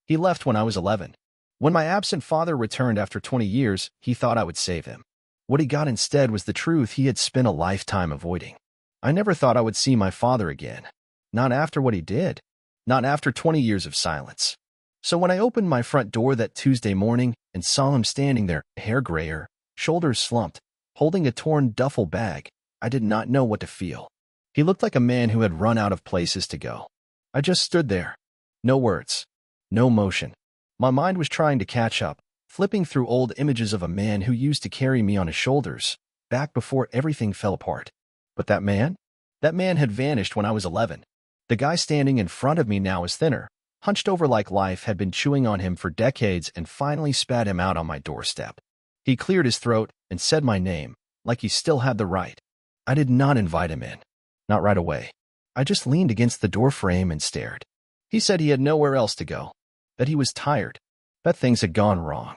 He left when I was 11. When my absent father returned after 20 years, he thought I would save him. What he got instead was the truth he had spent a lifetime avoiding. I never thought I would see my father again. Not after what he did. Not after 20 years of silence. So when I opened my front door that Tuesday morning and saw him standing there, hair grayer, shoulders slumped, holding a torn duffel bag, I did not know what to feel. He looked like a man who had run out of places to go. I just stood there. No words. No motion. My mind was trying to catch up, flipping through old images of a man who used to carry me on his shoulders, back before everything fell apart. But that man? That man had vanished when I was 11. The guy standing in front of me now was thinner, hunched over like life had been chewing on him for decades and finally spat him out on my doorstep. He cleared his throat and said my name, like he still had the right. I did not invite him in. Not right away. I just leaned against the door frame and stared. He said he had nowhere else to go, that he was tired, that things had gone wrong.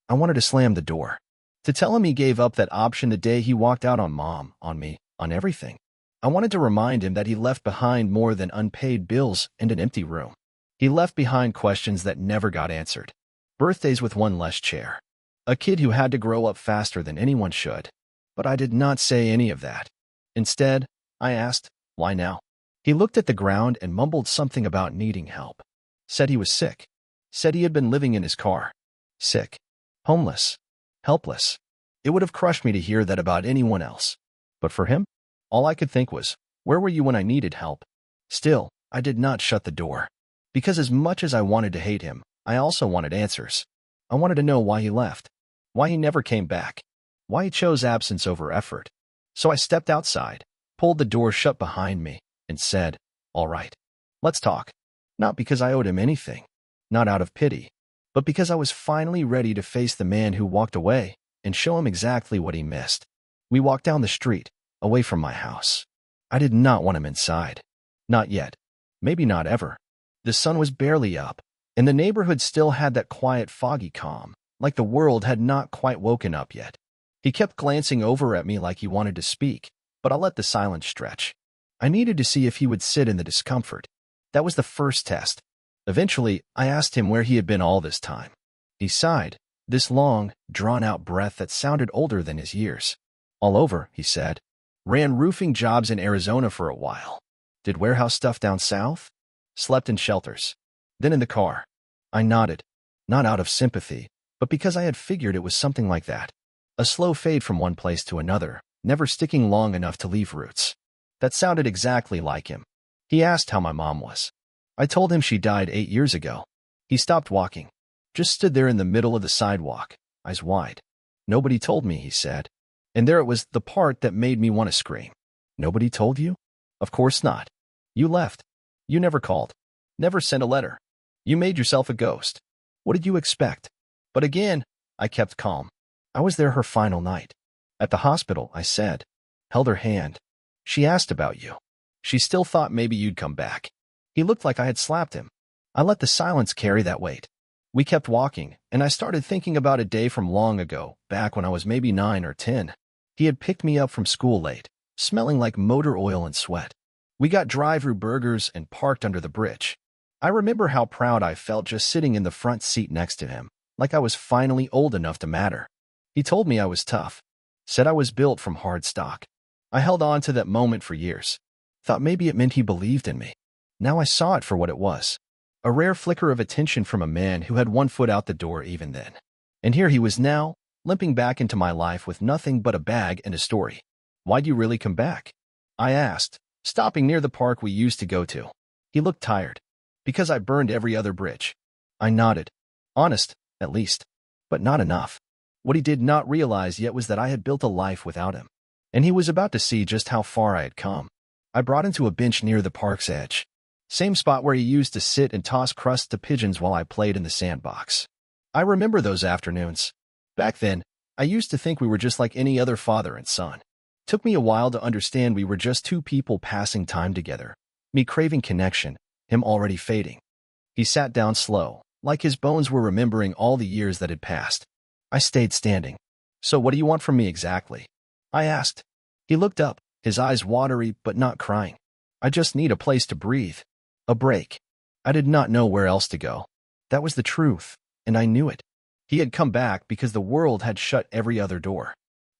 I wanted to slam the door, to tell him he gave up that option the day he walked out on Mom, on me, on everything. I wanted to remind him that he left behind more than unpaid bills and an empty room. He left behind questions that never got answered. Birthdays with one less chair. A kid who had to grow up faster than anyone should. But I did not say any of that. Instead, I asked, why now? He looked at the ground and mumbled something about needing help. Said he was sick. Said he had been living in his car. Sick. Homeless. Helpless. It would have crushed me to hear that about anyone else. But for him, all I could think was, where were you when I needed help? Still, I did not shut the door. Because as much as I wanted to hate him, I also wanted answers. I wanted to know why he left. Why he never came back. Why he chose absence over effort. So I stepped outside, pulled the door shut behind me, and said, all right, let's talk. Not because I owed him anything, not out of pity, but because I was finally ready to face the man who walked away and show him exactly what he missed. We walked down the street, away from my house. I did not want him inside. Not yet. Maybe not ever. The sun was barely up, and the neighborhood still had that quiet, foggy calm, like the world had not quite woken up yet. He kept glancing over at me like he wanted to speak, but I let the silence stretch. I needed to see if he would sit in the discomfort. That was the first test. Eventually, I asked him where he had been all this time. He sighed, this long, drawn-out breath that sounded older than his years. All over, he said. Ran roofing jobs in Arizona for a while. Did warehouse stuff down south. Slept in shelters. Then in the car. I nodded, not out of sympathy, but because I had figured it was something like that. A slow fade from one place to another, never sticking long enough to leave roots. That sounded exactly like him. He asked how my mom was. I told him she died 8 years ago. He stopped walking. Just stood there in the middle of the sidewalk, eyes wide. Nobody told me, he said. And there it was, the part that made me want to scream. Nobody told you? Of course not. You left. You never called. Never sent a letter. You made yourself a ghost. What did you expect? But again, I kept calm. I was there her final night. At the hospital, I said. Held her hand. She asked about you. She still thought maybe you'd come back. He looked like I had slapped him. I let the silence carry that weight. We kept walking, and I started thinking about a day from long ago, back when I was maybe 9 or 10. He had picked me up from school late, smelling like motor oil and sweat. We got drive-through burgers and parked under the bridge. I remember how proud I felt just sitting in the front seat next to him, like I was finally old enough to matter. He told me I was tough, said I was built from hard stock. I held on to that moment for years. Thought maybe it meant he believed in me. Now I saw it for what it was. A rare flicker of attention from a man who had one foot out the door even then. And here he was now, limping back into my life with nothing but a bag and a story. Why'd you really come back? I asked, stopping near the park we used to go to. He looked tired. Because I burned every other bridge. I nodded. Honest, at least. But not enough. What he did not realize yet was that I had built a life without him. And he was about to see just how far I had come. I brought him to a bench near the park's edge. Same spot where he used to sit and toss crusts to pigeons while I played in the sandbox. I remember those afternoons. Back then, I used to think we were just like any other father and son. Took me a while to understand we were just two people passing time together. Me craving connection, him already fading. He sat down slow, like his bones were remembering all the years that had passed. I stayed standing. So what do you want from me exactly? I asked. He looked up, his eyes watery but not crying. I just need a place to breathe. A break. I did not know where else to go. That was the truth, and I knew it. He had come back because the world had shut every other door.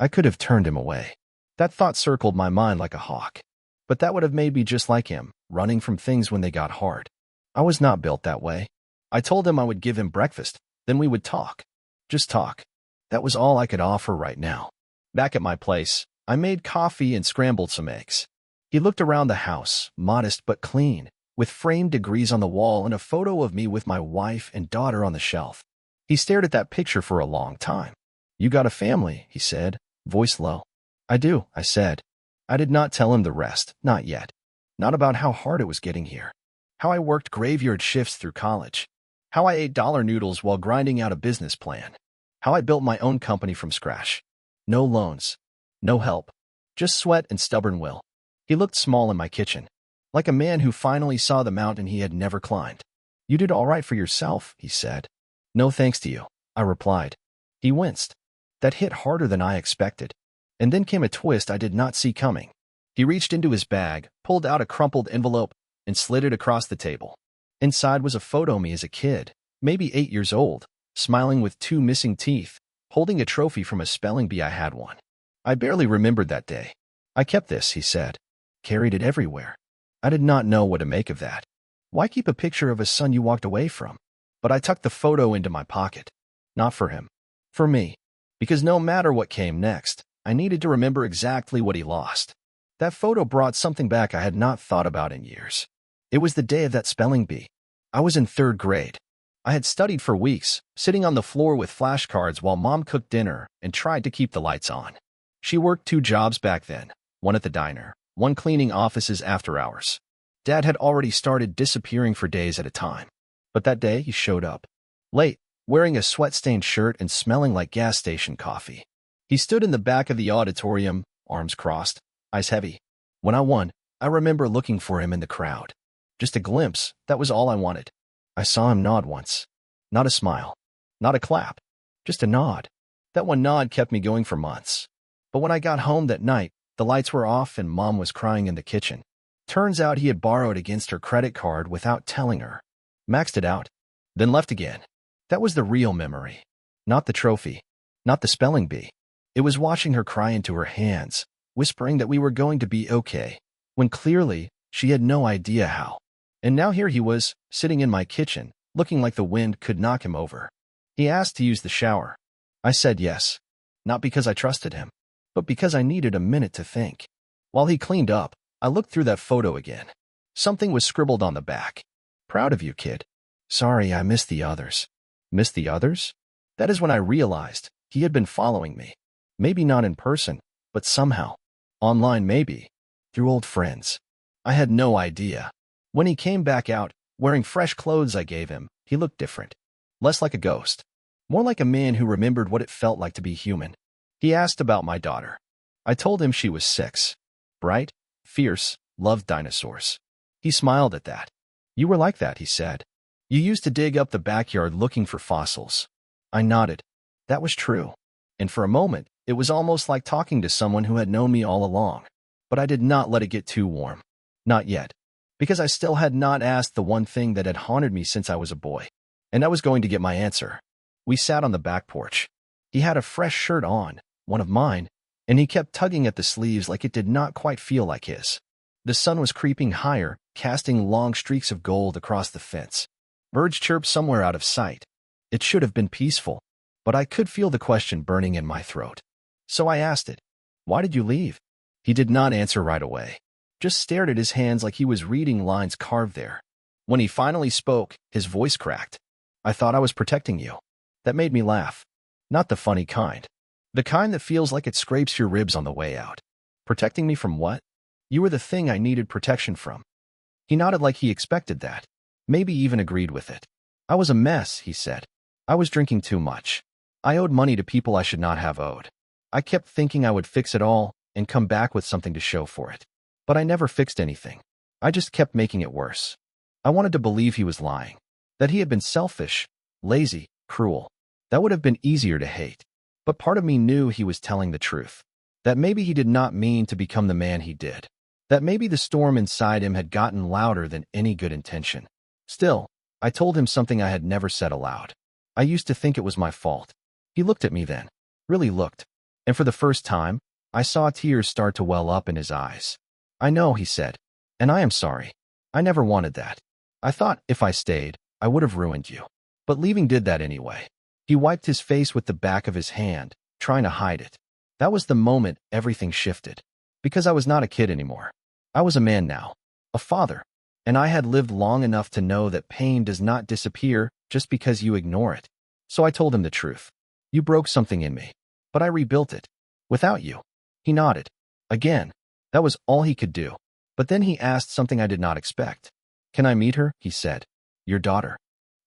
I could have turned him away. That thought circled my mind like a hawk. But that would have made me just like him, running from things when they got hard. I was not built that way. I told him I would give him breakfast, then we would talk. Just talk. That was all I could offer right now. Back at my place, I made coffee and scrambled some eggs. He looked around the house, modest but clean, with framed degrees on the wall and a photo of me with my wife and daughter on the shelf. He stared at that picture for a long time. "You got a family," he said, voice low. "I do," I said. I did not tell him the rest, not yet. Not about how hard it was getting here. How I worked graveyard shifts through college. How I ate dollar noodles while grinding out a business plan. How I built my own company from scratch. No loans. No help. Just sweat and stubborn will. He looked small in my kitchen, like a man who finally saw the mountain he had never climbed. "You did all right for yourself," he said. "No thanks to you," I replied. He winced. That hit harder than I expected. And then came a twist I did not see coming. He reached into his bag, pulled out a crumpled envelope, and slid it across the table. Inside was a photo of me as a kid, maybe 8 years old, smiling with 2 missing teeth, holding a trophy from a spelling bee I had won. I barely remembered that day. "I kept this," he said. "Carried it everywhere." I did not know what to make of that. Why keep a picture of a son you walked away from? But I tucked the photo into my pocket. Not for him. For me. Because no matter what came next, I needed to remember exactly what he lost. That photo brought something back I had not thought about in years. It was the day of that spelling bee. I was in 3rd grade. I had studied for weeks, sitting on the floor with flashcards while Mom cooked dinner and tried to keep the lights on. She worked 2 jobs back then, one at the diner, one cleaning offices after hours. Dad had already started disappearing for days at a time. But that day he showed up. Late, wearing a sweat-stained shirt and smelling like gas station coffee. He stood in the back of the auditorium, arms crossed, eyes heavy. When I won, I remember looking for him in the crowd. Just a glimpse, that was all I wanted. I saw him nod once. Not a smile. Not a clap. Just a nod. That one nod kept me going for months. But when I got home that night, the lights were off and Mom was crying in the kitchen. Turns out he had borrowed against her credit card without telling her. Maxed it out. Then left again. That was the real memory. Not the trophy. Not the spelling bee. It was watching her cry into her hands, whispering that we were going to be okay, when clearly she had no idea how. And now here he was, sitting in my kitchen, looking like the wind could knock him over. He asked to use the shower. I said yes. Not because I trusted him, but because I needed a minute to think. While he cleaned up, I looked through that photo again. Something was scribbled on the back. "Proud of you, kid. Sorry I missed the others." Missed the others? That is when I realized he had been following me. Maybe not in person, but somehow. Online maybe. Through old friends. I had no idea. When he came back out, wearing fresh clothes I gave him, he looked different. Less like a ghost. More like a man who remembered what it felt like to be human. He asked about my daughter. I told him she was 6. Bright, fierce, loved dinosaurs. He smiled at that. "You were like that," he said. "You used to dig up the backyard looking for fossils." I nodded. That was true. And for a moment, it was almost like talking to someone who had known me all along. But I did not let it get too warm. Not yet. Because I still had not asked the one thing that had haunted me since I was a boy. And I was going to get my answer. We sat on the back porch. He had a fresh shirt on, one of mine, and he kept tugging at the sleeves like it did not quite feel like his. The sun was creeping higher, casting long streaks of gold across the fence. Birds chirped somewhere out of sight. It should have been peaceful, but I could feel the question burning in my throat. So I asked it. "Why did you leave?" He did not answer right away. Just stared at his hands like he was reading lines carved there. When he finally spoke, his voice cracked. "I thought I was protecting you." That made me laugh. Not the funny kind. The kind that feels like it scrapes your ribs on the way out. Protecting me from what? "You were the thing I needed protection from." He nodded like he expected that. Maybe even agreed with it. "I was a mess," he said. "I was drinking too much. I owed money to people I should not have owed. I kept thinking I would fix it all and come back with something to show for it. But I never fixed anything. I just kept making it worse." I wanted to believe he was lying. That he had been selfish, lazy, cruel. That would have been easier to hate. But part of me knew he was telling the truth. That maybe he did not mean to become the man he did. That maybe the storm inside him had gotten louder than any good intention. Still, I told him something I had never said aloud. I used to think it was my fault. He looked at me then, really looked, and for the first time, I saw tears start to well up in his eyes. I know, he said, and I am sorry. I never wanted that. I thought if I stayed, I would have ruined you. But leaving did that anyway. He wiped his face with the back of his hand, trying to hide it. That was the moment everything shifted. Because I was not a kid anymore. I was a man now, a father, and I had lived long enough to know that pain does not disappear just because you ignore it. So I told him the truth. You broke something in me, but I rebuilt it. Without you. He nodded. Again. That was all he could do. But then he asked something I did not expect. Can I meet her? He said. Your daughter.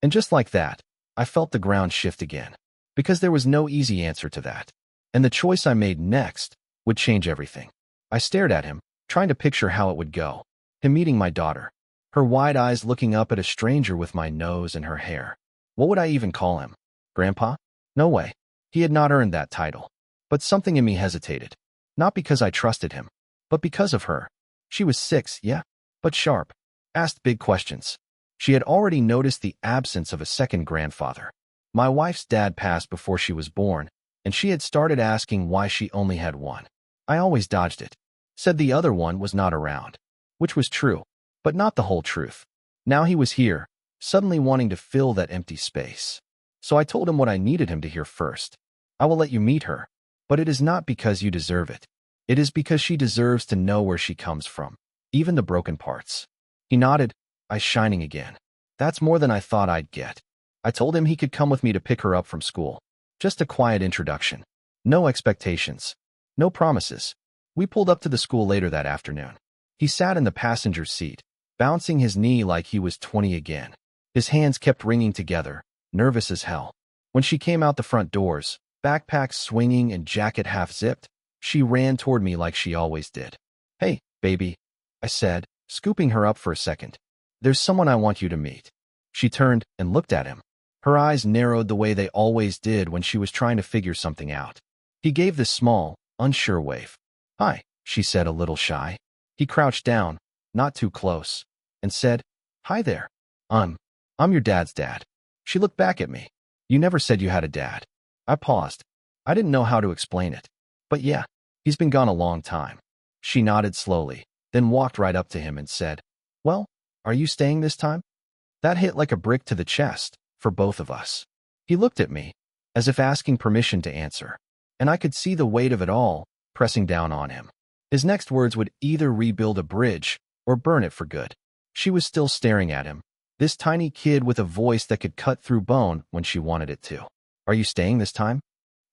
And just like that, I felt the ground shift again. Because there was no easy answer to that. And the choice I made next would change everything. I stared at him, trying to picture how it would go. Him meeting my daughter. Her wide eyes looking up at a stranger with my nose and her hair. What would I even call him? Grandpa? No way. He had not earned that title. But something in me hesitated. Not because I trusted him, but because of her. She was 6, yeah, but sharp. Asked big questions. She had already noticed the absence of a second grandfather. My wife's dad passed before she was born, and she had started asking why she only had one. I always dodged it. Said the other one was not around. Which was true, but not the whole truth. Now he was here, suddenly wanting to fill that empty space. So I told him what I needed him to hear first. I will let you meet her, but it is not because you deserve it. It is because she deserves to know where she comes from, even the broken parts. He nodded, eyes shining again. That's more than I thought I'd get. I told him he could come with me to pick her up from school. Just a quiet introduction. No expectations. No promises. We pulled up to the school later that afternoon. He sat in the passenger seat, bouncing his knee like he was 20 again. His hands kept wringing together, nervous as hell. When she came out the front doors, backpack swinging and jacket half-zipped, she ran toward me like she always did. Hey, baby, I said, scooping her up for a second. There's someone I want you to meet. She turned and looked at him. Her eyes narrowed the way they always did when she was trying to figure something out. He gave this small, unsure wave. Hi, she said, a little shy. He crouched down, not too close, and said, Hi there. I'm your dad's dad. She looked back at me. You never said you had a dad. I paused. I didn't know how to explain it. But yeah, he's been gone a long time. She nodded slowly, then walked right up to him and said, Well, are you staying this time? That hit like a brick to the chest, for both of us. He looked at me, as if asking permission to answer, and I could see the weight of it all pressing down on him. His next words would either rebuild a bridge or burn it for good. She was still staring at him, this tiny kid with a voice that could cut through bone when she wanted it to. Are you staying this time?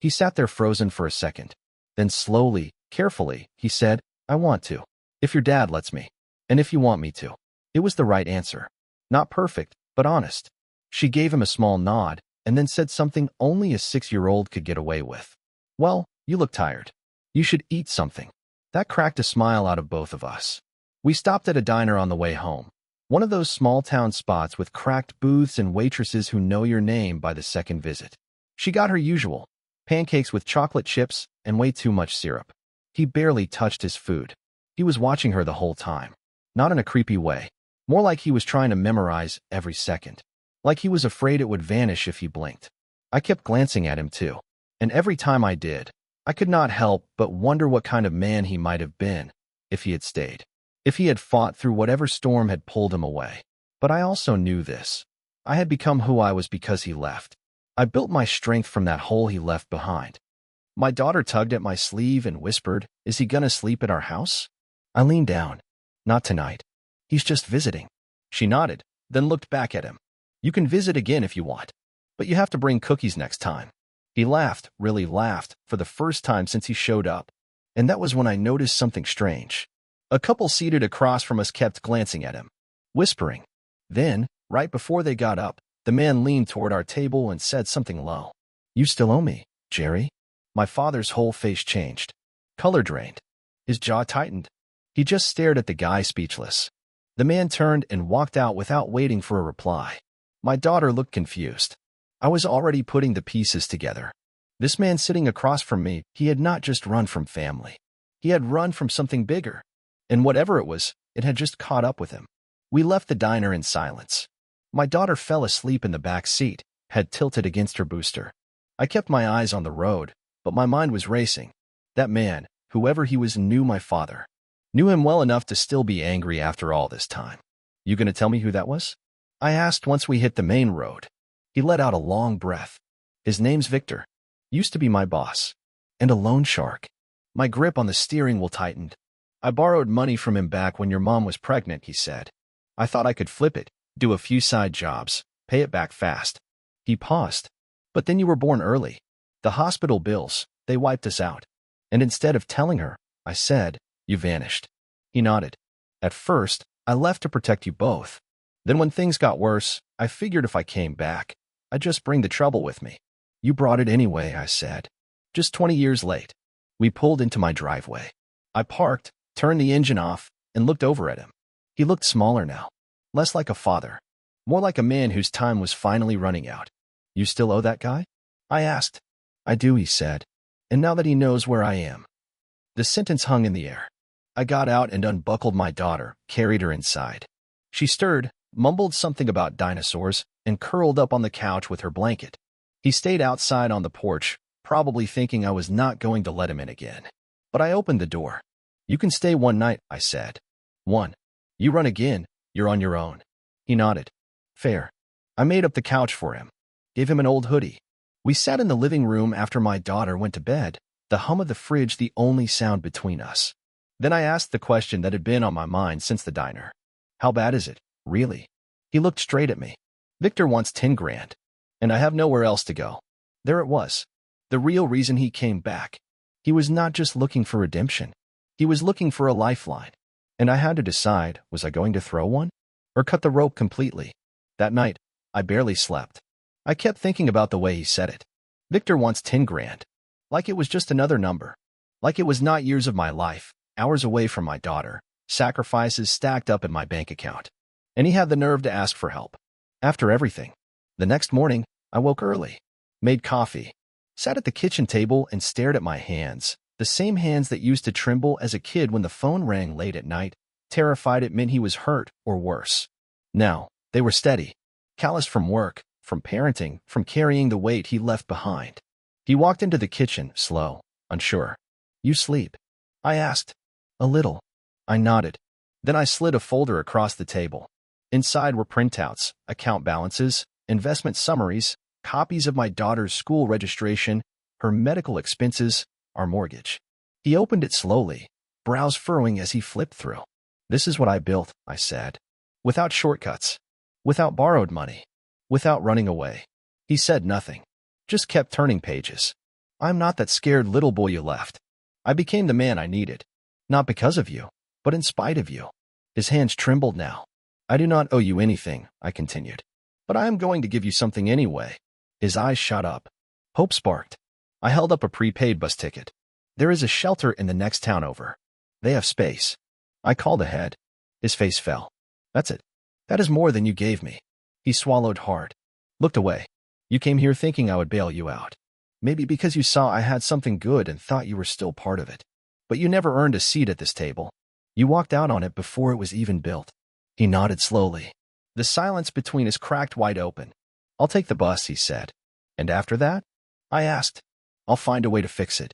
He sat there frozen for a second. Then slowly, carefully, he said, I want to. If your dad lets me. And if you want me to. It was the right answer. Not perfect, but honest. She gave him a small nod, and then said something only a 6-year-old could get away with. Well, you look tired. You should eat something. That cracked a smile out of both of us. We stopped at a diner on the way home. One of those small-town spots with cracked booths and waitresses who know your name by the second visit. She got her usual, pancakes with chocolate chips and way too much syrup. He barely touched his food. He was watching her the whole time. Not in a creepy way. More like he was trying to memorize every second. Like he was afraid it would vanish if he blinked. I kept glancing at him too. And every time I did, I could not help but wonder what kind of man he might have been if he had stayed. If he had fought through whatever storm had pulled him away. But I also knew this. I had become who I was because he left. I built my strength from that hole he left behind. My daughter tugged at my sleeve and whispered, Is he gonna sleep at our house? I leaned down. Not tonight. He's just visiting. She nodded, then looked back at him. You can visit again if you want, but you have to bring cookies next time. He laughed, really laughed, for the first time since he showed up. And that was when I noticed something strange. A couple seated across from us kept glancing at him, whispering. Then, right before they got up, the man leaned toward our table and said something low. You still owe me, Jerry. My father's whole face changed. Color drained. His jaw tightened. He just stared at the guy speechless. The man turned and walked out without waiting for a reply. My daughter looked confused. I was already putting the pieces together. This man sitting across from me, he had not just run from family. He had run from something bigger. And whatever it was, it had just caught up with him. We left the diner in silence. My daughter fell asleep in the back seat, head tilted against her booster. I kept my eyes on the road, but my mind was racing. That man, whoever he was, knew my father. Knew him well enough to still be angry after all this time. You gonna tell me who that was? I asked once we hit the main road. He let out a long breath. His name's Victor. Used to be my boss. And a loan shark. My grip on the steering wheel tightened. I borrowed money from him back when your mom was pregnant, he said. I thought I could flip it, do a few side jobs, pay it back fast. He paused. But then you were born early. The hospital bills, they wiped us out. And instead of telling her, I said, you vanished. He nodded. At first, I left to protect you both. Then when things got worse, I figured if I came back, I'd just bring the trouble with me. You brought it anyway, I said. Just 20 years late. We pulled into my driveway. I parked, turned the engine off, and looked over at him. He looked smaller now. Less like a father. More like a man whose time was finally running out. You still owe that guy? I asked. I do, he said. And now that he knows where I am. The sentence hung in the air. I got out and unbuckled my daughter, carried her inside. She stirred, mumbled something about dinosaurs, and curled up on the couch with her blanket. He stayed outside on the porch, probably thinking I was not going to let him in again. But I opened the door. You can stay one night, I said. One. You run again, you're on your own. He nodded. Fair. I made up the couch for him. Gave him an old hoodie. We sat in the living room after my daughter went to bed, the hum of the fridge the only sound between us. Then I asked the question that had been on my mind since the diner. How bad is it, really? He looked straight at me. Victor wants 10 grand. And I have nowhere else to go. There it was. The real reason he came back. He was not just looking for redemption. He was looking for a lifeline. And I had to decide, was I going to throw one? Or cut the rope completely? That night, I barely slept. I kept thinking about the way he said it. Victor wants 10 grand. Like it was just another number. Like it was not years of my life, hours away from my daughter, sacrifices stacked up in my bank account. And he had the nerve to ask for help. After everything. The next morning, I woke early, made coffee, sat at the kitchen table and stared at my hands, the same hands that used to tremble as a kid when the phone rang late at night, terrified it meant he was hurt or worse. Now, they were steady, calloused from work, from parenting, from carrying the weight he left behind. He walked into the kitchen, slow, unsure. You sleep? I asked. A little. I nodded. Then I slid a folder across the table. Inside were printouts, account balances, investment summaries, copies of my daughter's school registration, her medical expenses, our mortgage. He opened it slowly, brows furrowing as he flipped through. This is what I built, I said. Without shortcuts. Without borrowed money. Without running away. He said nothing. Just kept turning pages. I'm not that scared little boy you left. I became the man I needed. Not because of you, but in spite of you. His hands trembled now. I do not owe you anything, I continued. But I am going to give you something anyway. His eyes shot up. Hope sparked. I held up a prepaid bus ticket. There is a shelter in the next town over. They have space. I called ahead. His face fell. That's it. That is more than you gave me. He swallowed hard. Looked away. You came here thinking I would bail you out. Maybe because you saw I had something good and thought you were still part of it. But you never earned a seat at this table. You walked out on it before it was even built. He nodded slowly. The silence between us cracked wide open. I'll take the bus, he said. And after that? I asked. I'll find a way to fix it.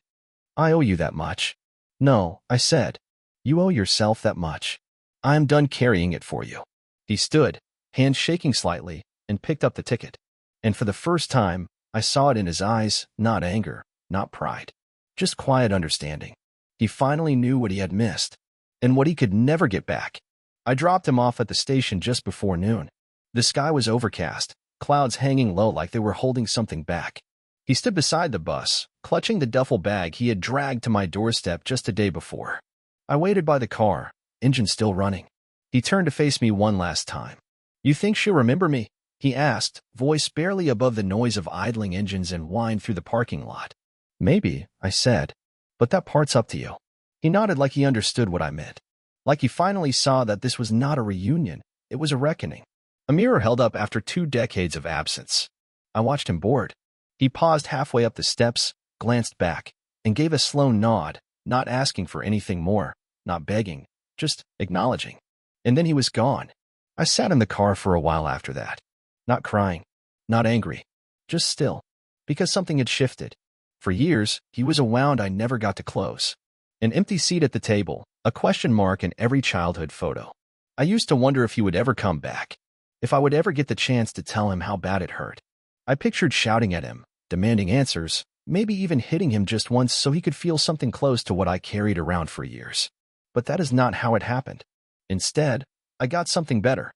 I owe you that much. No, I said. You owe yourself that much. I am done carrying it for you. He stood, hands shaking slightly, and picked up the ticket. And for the first time, I saw it in his eyes, not anger, not pride. Just quiet understanding. He finally knew what he had missed, and what he could never get back. I dropped him off at the station just before noon. The sky was overcast, clouds hanging low like they were holding something back. He stood beside the bus, clutching the duffel bag he had dragged to my doorstep just a day before. I waited by the car, engine still running. He turned to face me one last time. You think she'll remember me? He asked, voice barely above the noise of idling engines and whine through the parking lot. Maybe, I said, but that part's up to you. He nodded like he understood what I meant. Like he finally saw that this was not a reunion, it was a reckoning. A mirror held up after 2 decades of absence. I watched him bored. He paused halfway up the steps, glanced back, and gave a slow nod, not asking for anything more, not begging, just acknowledging. And then he was gone. I sat in the car for a while after that. Not crying, not angry, just still, because something had shifted. For years, he was a wound I never got to close. An empty seat at the table, a question mark in every childhood photo. I used to wonder if he would ever come back, if I would ever get the chance to tell him how bad it hurt. I pictured shouting at him, demanding answers, maybe even hitting him just once so he could feel something close to what I carried around for years. But that is not how it happened. Instead, I got something better.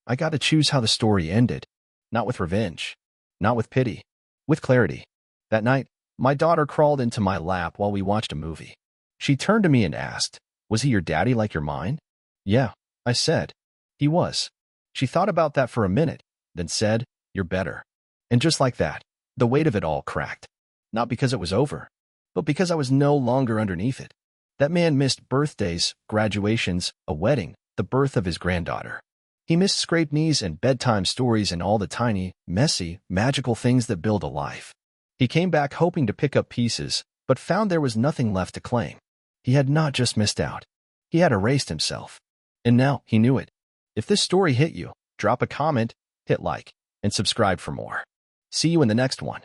I got to choose how the story ended. Not with revenge, not with pity, with clarity. That night, my daughter crawled into my lap while we watched a movie. She turned to me and asked, "Was he your daddy like your mine?" "Yeah," I said. "He was." She thought about that for a minute, then said, "You're better." And just like that, the weight of it all cracked. Not because it was over, but because I was no longer underneath it. That man missed birthdays, graduations, a wedding, the birth of his granddaughter. He missed scraped knees and bedtime stories and all the tiny, messy, magical things that build a life. He came back hoping to pick up pieces, but found there was nothing left to claim. He had not just missed out. He had erased himself. And now he knew it. If this story hit you, drop a comment, hit like, and subscribe for more. See you in the next one.